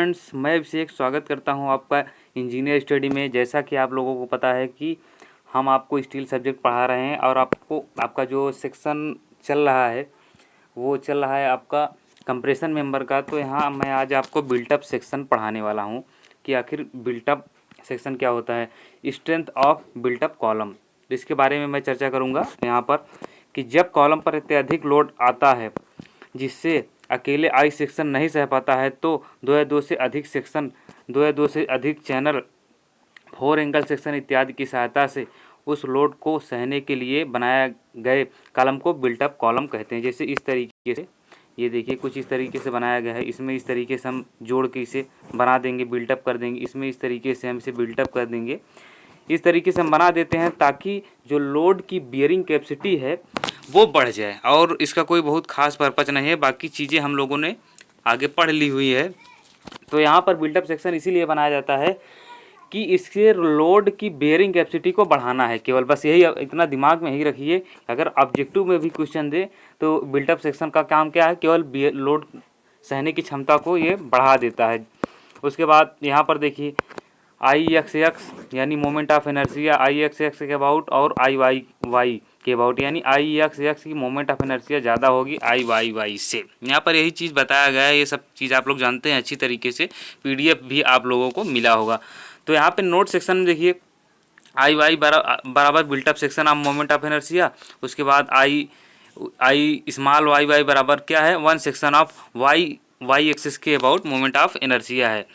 Friends, मैं अभिषेक स्वागत करता हूं आपका इंजीनियर स्टडी में। जैसा कि आप लोगों को पता है कि हम आपको स्टील सब्जेक्ट पढ़ा रहे हैं और आपका जो सेक्शन चल रहा है वो चल रहा है आपका कंप्रेशन मेंबर का। तो यहाँ मैं आज आपको बिल्टअप सेक्शन पढ़ाने वाला हूँ कि आखिर बिल्टअप सेक्शन क्या होता है, स्ट्रेंथ ऑफ बिल्टअप कॉलम। इसके बारे में मैं चर्चा करूँगा यहाँ पर कि जब कॉलम पर अत्यधिक लोड आता है जिससे अकेले आई सेक्शन नहीं सह पाता है तो दो या दो से अधिक चैनल, 4 एंगल सेक्शन इत्यादि की सहायता से उस लोड को सहने के लिए बनाया गए कॉलम को बिल्टअप कॉलम कहते हैं। जैसे इस तरीके से ये देखिए, कुछ इस तरीके से बनाया गया है। इसमें इस तरीके से हम जोड़ के इसे बना देंगे, बिल्टअप कर देंगे। इसमें इस तरीके से हम इसे बिल्टअप कर देंगे। इस तरीके से हम बना देते हैं ताकि जो लोड की बियरिंग कैपेसिटी है वो बढ़ जाए। और इसका कोई बहुत खास पर्पज नहीं है, बाकी चीज़ें हम लोगों ने आगे पढ़ ली हुई है। तो यहाँ पर बिल्टअप सेक्शन इसीलिए बनाया जाता है कि इसके लोड की बेयरिंग कैपेसिटी को बढ़ाना है केवल, बस यही इतना दिमाग में ही रखिए। अगर ऑब्जेक्टिव में भी क्वेश्चन दे तो बिल्टअप सेक्शन का काम क्या है, केवल लोड सहने की क्षमता को ये बढ़ा देता है। उसके बाद यहाँ पर देखिए आई एक्स एक्स यानी moment of inertia, I x x के अबाउट और आई वाई वाई के अबाउट, यानी आई एक्स एक्स की मोमेंट ऑफ इनर्शिया ज़्यादा होगी आई वाई वाई से। यहाँ पर यही चीज़ बताया गया है। ये सब चीज़ आप लोग जानते हैं अच्छी तरीके से, पीडीएफ भी आप लोगों को मिला होगा। तो यहाँ पे नोट सेक्शन में देखिए आई वाई बराबर built up section of moment of inertia. उसके बाद आई स्मॉल वाई वाई बराबर क्या है, 1 सेक्शन ऑफ वाई एक्सिस के अबाउट मोमेंट ऑफ इनर्शिया है।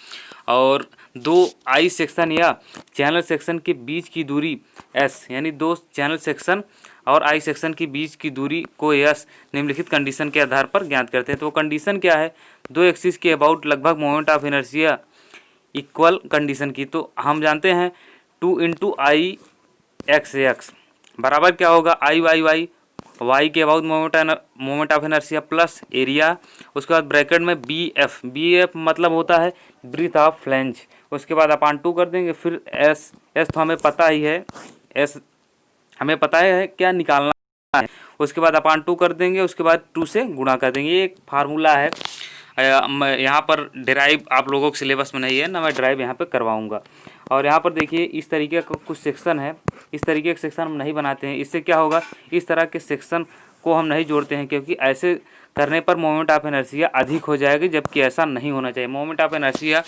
और दो आई सेक्शन या चैनल सेक्शन के बीच की दूरी एस, यानी दो चैनल सेक्शन और आई सेक्शन के बीच की दूरी को एस निम्नलिखित कंडीशन के आधार पर ज्ञात करते हैं। तो कंडीशन क्या है, दो एक्सिस के अबाउट लगभग moment of inertia equal condition की। तो हम जानते हैं 2 इंटू आई एक्स एक्स बराबर क्या होगा, आई वाई वाई, वाई के about moment of inertia plus area. उसके बाद ब्रैकेट में बी एफ मतलब होता है ब्रीथ ऑफ फ्लैंज। उसके बाद अपान 2 कर देंगे। फिर एस तो हमें पता ही है, एस हमें पता है क्या निकालना है। उसके बाद अपान 2 कर देंगे। उसके बाद 2 से गुणा कर देंगे। ये एक फार्मूला है। यहाँ पर ड्राइव आप लोगों के सिलेबस में नहीं है ना, मैं ड्राइव यहाँ पे करवाऊँगा। और यहाँ पर देखिए इस तरीके का कुछ सेक्शन है, इस तरीके के सेक्शन हम नहीं बनाते हैं। इससे क्या होगा, इस तरह के सेक्शन को हम नहीं जोड़ते हैं क्योंकि ऐसे करने पर मोमेंट ऑफ इनर्शिया अधिक हो जाएगी, जबकि ऐसा नहीं होना चाहिए। मोमेंट ऑफ इनर्शिया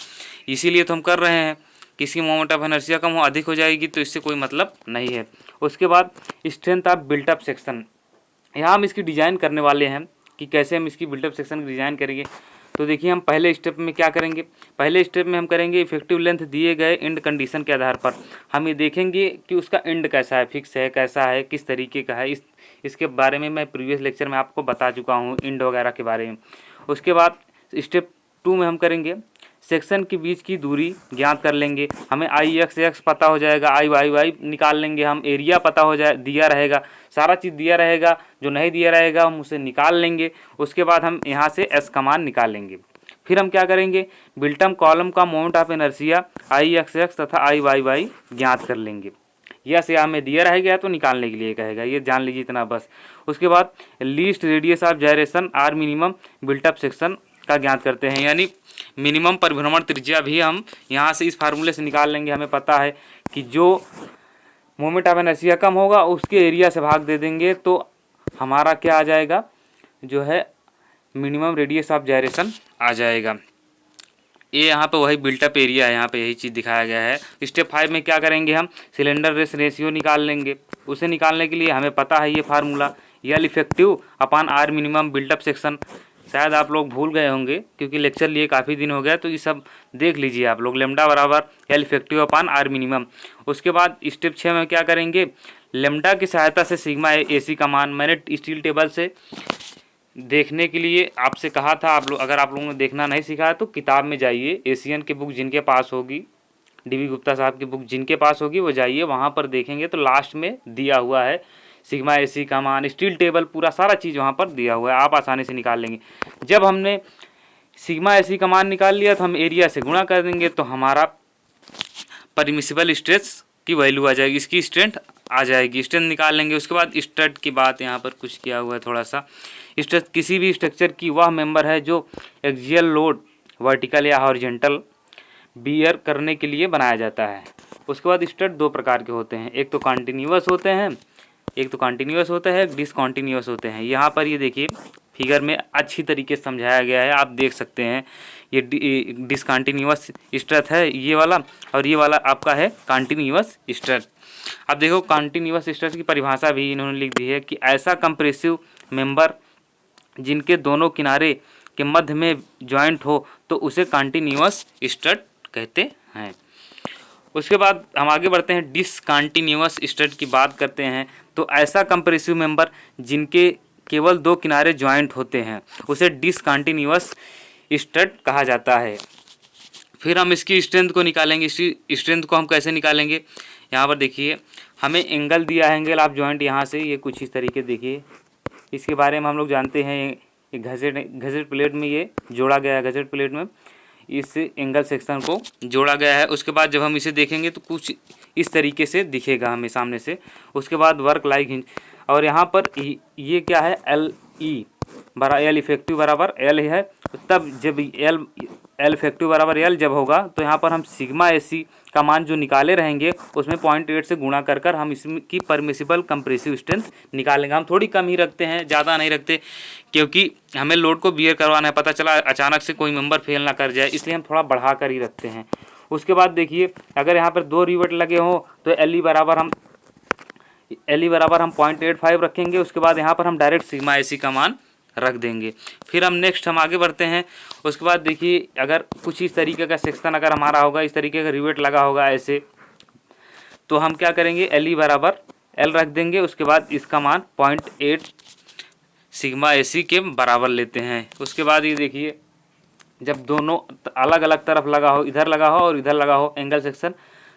इसीलिए तो हम कर रहे हैं, किसी मोमेंट ऑफ इनर्शिया कम हो अधिक हो जाएगी तो इससे कोई मतलब नहीं है। उसके बाद स्ट्रेंथ ऑफ बिल्टअप सेक्शन, यहाँ हम इसकी डिज़ाइन करने वाले हैं कि कैसे हम इसकी बिल्टअप सेक्शन की डिज़ाइन करेंगे। तो देखिए हम पहले स्टेप में क्या करेंगे, पहले स्टेप में हम करेंगे इफेक्टिव लेंथ दिए गए एंड कंडीशन के आधार पर हम ये देखेंगे कि उसका एंड कैसा है, फिक्स है, कैसा है, किस तरीके का है। इसके बारे में मैं प्रीवियस लेक्चर में आपको बता चुका हूँ, एंड वगैरह के बारे में। उसके बाद स्टेप 2 में हम करेंगे सेक्शन के बीच की दूरी ज्ञात कर लेंगे। हमें आई एक्स एक्स पता हो जाएगा, आई वाई वाई निकाल लेंगे हम, एरिया पता हो जाए, दिया रहेगा, सारा चीज़ दिया रहेगा। जो नहीं दिया रहेगा हम उसे निकाल लेंगे। उसके बाद हम यहाँ से एस का मान निकाल लेंगे। फिर हम क्या करेंगे, बिल्टअप कॉलम का moment of inertia I x x तथा आई वाई वाई ज्ञात कर लेंगे। यस या हमें दिया रहेगा तो निकालने के लिए कहेगा, ये जान लीजिए इतना बस। उसके बाद least radius of gyration R minimum built up section का ज्ञात करते हैं, यानी मिनिमम परिभ्रमण त्रिज्या भी हम यहाँ से इस फार्मूले से निकाल लेंगे। हमें पता है कि जो मोमेंट ऑफ इनर्शिया कम होगा उसके एरिया से भाग दे देंगे तो हमारा क्या आ जाएगा, जो है मिनिमम रेडियस ऑफ जायरेशन आ जाएगा। ये यहाँ पे वही बिल्टअप एरिया है, यहाँ पे यही चीज़ दिखाया गया है। स्टेप 5 में क्या करेंगे, हम सिलेंडर रेस रेशियो निकाल लेंगे। उसे निकालने के लिए हमें पता है ये formula, L effective upon R minimum built up section. शायद आप लोग भूल गए होंगे क्योंकि लेक्चर लिए काफ़ी दिन हो गया, तो ये सब देख लीजिए आप लोग। लेमडा बराबर यल इफेक्टिव अपान आर मिनिमम। उसके बाद स्टेप 6 में क्या करेंगे, लेमडा की सहायता से सिग्मा ए सी का मान, मैंने स्टील टेबल से देखने के लिए आपसे कहा था। आप लोग अगर आप लोगों ने देखना नहीं सीखा है तो किताब में जाइए, एशियन की बुक जिनके पास होगी, डीबी गुप्ता साहब की बुक जिनके पास होगी वो जाइए, वहाँ पर देखेंगे तो लास्ट में दिया हुआ है सिग्मा एसी का मान, स्टील टेबल, पूरा सारा चीज़ वहाँ पर दिया हुआ है, आप आसानी से निकाल लेंगे। जब हमने सिग्मा एसी का मान निकाल लिया तो हम एरिया से गुणा कर देंगे तो हमारा परमिसिबल स्ट्रेस की वैल्यू आ जाएगी, इसकी स्ट्रेंथ आ जाएगी, स्ट्रेंथ निकाल लेंगे। उसके बाद स्ट्रेंथ की बात यहाँ पर कुछ किया हुआ है थोड़ा सा। स्ट्रेंथ किसी भी स्ट्रक्चर की वह मेंबर है जो एक्सियल लोड वर्टिकल या हॉरिजेंटल बियर करने के लिए बनाया जाता है। उसके बाद स्टड दो प्रकार के होते हैं, एक तो कंटिन्यूअस होते हैं, एक डिसकंटिन्यूअस होते हैं। यहाँ पर ये देखिए फिगर में अच्छी तरीके से समझाया गया है, आप देख सकते हैं। ये डिसकंटिन्यूअस स्ट्रेच है ये वाला, और ये वाला आपका है कंटिन्यूअस स्ट्रेच। अब देखो कंटिन्यूअस स्ट्रेच की परिभाषा भी इन्होंने लिख दी है कि ऐसा कंप्रेसिव मेंबर जिनके दोनों किनारे के मध्य में जॉइंट हो तो उसे कंटिन्यूअस स्ट्रेच कहते हैं। उसके बाद हम आगे बढ़ते हैं, डिसकंटिन्यूअस स्ट्रेच की बात करते हैं। तो ऐसा कंप्रेसिव मेंबर जिनके केवल दो किनारे जॉइंट होते हैं उसे डिसकंटिन्यूअस स्ट्रेच कहा जाता है। फिर हम इसकी स्ट्रेंथ को निकालेंगे। इसकी स्ट्रेंथ को हम कैसे निकालेंगे, यहाँ पर देखिए हमें एंगल दिया है, एंगल ऑफ जॉइंट यहाँ से ये कुछ इस तरीके देखिए। इसके बारे में हम लोग जानते हैं, ये घसेट प्लेट में ये जोड़ा गया है, घसेट प्लेट में इस एंगल सेक्शन को जोड़ा गया है। उसके बाद जब हम इसे देखेंगे तो कुछ इस तरीके से दिखेगा हमें सामने से। उसके बाद वर्क लाइक हिंज, और यहाँ पर ये क्या है, एल ई बराबर एल इफेक्टिव बराबर एल है। तब जब एल इफेक्टिव बराबर एल जब होगा तो यहाँ पर हम सिग्मा एसी का मान जो निकाले रहेंगे उसमें 0.8 से गुणा कर कर हम इसकी परमिसिबल कंप्रेसिव स्ट्रेंथ निकालेंगे। हम थोड़ी कम ही रखते हैं, ज़्यादा नहीं रखते, क्योंकि हमें लोड को बियर करवाना है। पता चला अचानक से कोई मेंबर फेल ना कर जाए, इसलिए हम थोड़ा बढ़ा कर ही रखते हैं। उसके बाद देखिए अगर यहाँ पर 2 रिवेट लगे हों तो एल ई बराबर हम 0.85 रखेंगे। उसके बाद यहाँ पर हम डायरेक्ट सिग्मा एसी का मान रख देंगे। फिर हम आगे बढ़ते हैं। उसके बाद देखिए अगर कुछ इस तरीके का सेक्शन अगर हमारा होगा, इस तरीके का रिवेट लगा होगा ऐसे, तो हम क्या करेंगे, एल ई बराबर एल रख देंगे। उसके बाद इसका मान 0.8 सिग्मा एसी के बराबर लेते हैं। उसके बाद ये देखिए जब दोनों अलग अलग तरफ लगा हो, इधर लगा हो और इधर लगा हो एंगल सेक्शन,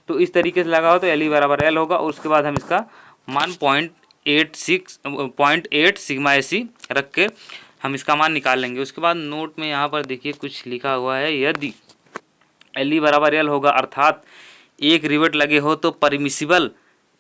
तो इस तरीके से लगा हो तो एल ई बराबर एल होगा। उसके बाद हम इसका मान 0.8 सिग्मा एसी रख के हम इसका मान निकाल लेंगे। उसके बाद नोट में यहाँ पर देखिए कुछ लिखा हुआ है, यदि एल ई बराबर एल होगा अर्थात एक रिवेट लगे हो तो परमिसिबल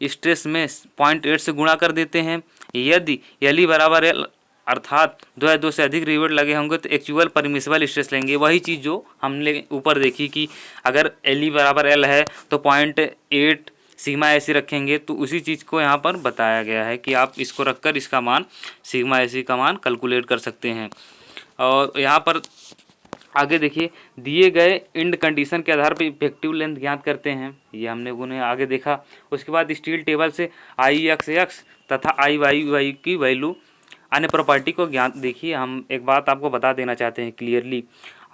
स्ट्रेस में 0.8 से गुणा कर देते हैं। यदि एल ई बराबर एल अर्थात 2 या 2 से अधिक रिवेट लगे होंगे तो एक्चुअल परमिसिबल स्ट्रेस लेंगे। वही चीज़ जो हमने ऊपर देखी कि अगर एल ई बराबर एल है तो 0.8 सिग्मा एसी रखेंगे, तो उसी चीज़ को यहाँ पर बताया गया है कि आप इसको रखकर इसका मान सिग्मा एसी का मान कैलकुलेट कर सकते हैं। और यहाँ पर आगे देखिए दिए गए इंड कंडीशन के आधार पर इफेक्टिव लेंथ ज्ञात करते हैं, ये हमने उन्हें आगे देखा। उसके बाद स्टील टेबल से आई एक्स एक्स तथा आई वाई वाई की वैल्यू अन्य प्रॉपर्टी को ज्ञात। देखिए हम एक बात आपको बता देना चाहते हैं क्लियरली,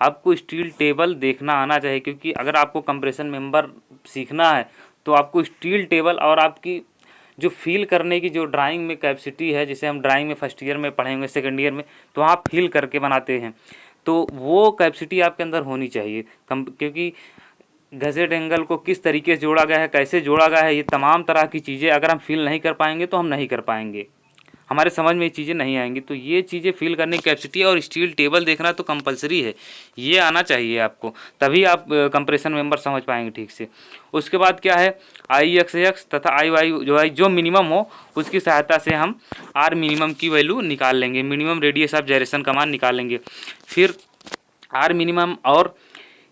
आपको स्टील टेबल देखना आना चाहिए, क्योंकि अगर आपको कंप्रेशन मेंबर सीखना है तो आपको स्टील टेबल और आपकी जो फील करने की जो ड्राइंग में कैपेसिटी है, जिसे हम ड्राइंग में फर्स्ट ईयर में पढ़ेंगे, सेकंड ईयर में तो आप फील करके बनाते हैं, तो वो कैपेसिटी आपके अंदर होनी चाहिए। क्योंकि घसेट एंगल को किस तरीके से जोड़ा गया है, कैसे जोड़ा गया है, ये तमाम तरह की चीज़ें अगर हम फील नहीं कर पाएंगे तो हम नहीं कर पाएंगे, हमारे समझ में ये चीज़ें नहीं आएंगी। तो ये चीज़ें फील करने की कैपेसिटी और स्टील टेबल देखना तो कंपलसरी है, ये आना चाहिए आपको, तभी आप कंप्रेशन मेंबर समझ पाएंगे ठीक से। उसके बाद क्या है, आई एक्स एक्स तथा आई वाई जो मिनिमम हो उसकी सहायता से हम आर मिनिमम की वैल्यू निकाल लेंगे, मिनिमम रेडियस ऑफ जायरेशन का मान निकाल लेंगे। फिर आर मिनिमम और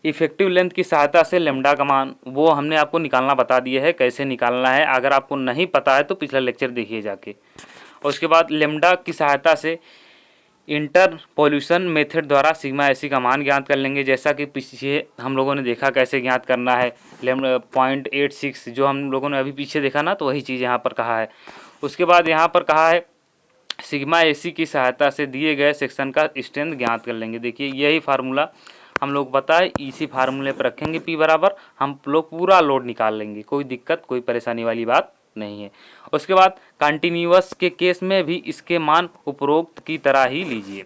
इफेक्टिव लेंथ की सहायता से लेमडा का मान वो हमने आपको निकालना बता दिया है, कैसे निकालना है। अगर आपको नहीं पता है तो पिछला लेक्चर देखिए जाके। उसके बाद लेमडा की सहायता से इंटरपोल्यूशन मेथड द्वारा सिग्मा एसी का मान ज्ञात कर लेंगे, जैसा कि पीछे हम लोगों ने देखा कैसे ज्ञात करना है। 0.86 जो हम लोगों ने अभी पीछे देखा ना, तो वही चीज़ यहाँ पर कहा है। उसके बाद यहाँ पर कहा है सिग्मा एसी की सहायता से दिए गए सेक्शन का स्ट्रेंथ ज्ञात कर लेंगे। देखिए यही फार्मूला हम लोग पता है, इसी फार्मूले पर रखेंगे P बराबर, हम लोग पूरा लोड निकाल लेंगे, कोई दिक्कत कोई परेशानी वाली बात नहीं है। उसके बाद कंटिन्यूअस के केस में भी इसके मान उपरोक्त की तरह ही लीजिए,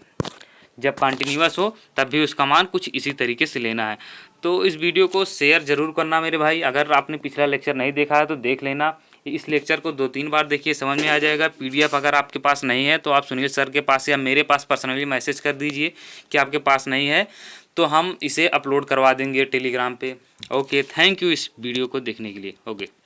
जब कंटिन्यूअस हो तब भी उसका मान कुछ इसी तरीके से लेना है। तो इस वीडियो को शेयर ज़रूर करना मेरे भाई। अगर आपने पिछला लेक्चर नहीं देखा है तो देख लेना, इस लेक्चर को 2-3 बार देखिए, समझ में आ जाएगा। PDF अगर आपके पास नहीं है तो आप सुनील सर के पास या मेरे पास पर्सनली मैसेज कर दीजिए कि आपके पास नहीं है, तो हम इसे अपलोड करवा देंगे टेलीग्राम पे। ओके, थैंक यू इस वीडियो को देखने के लिए। ओके।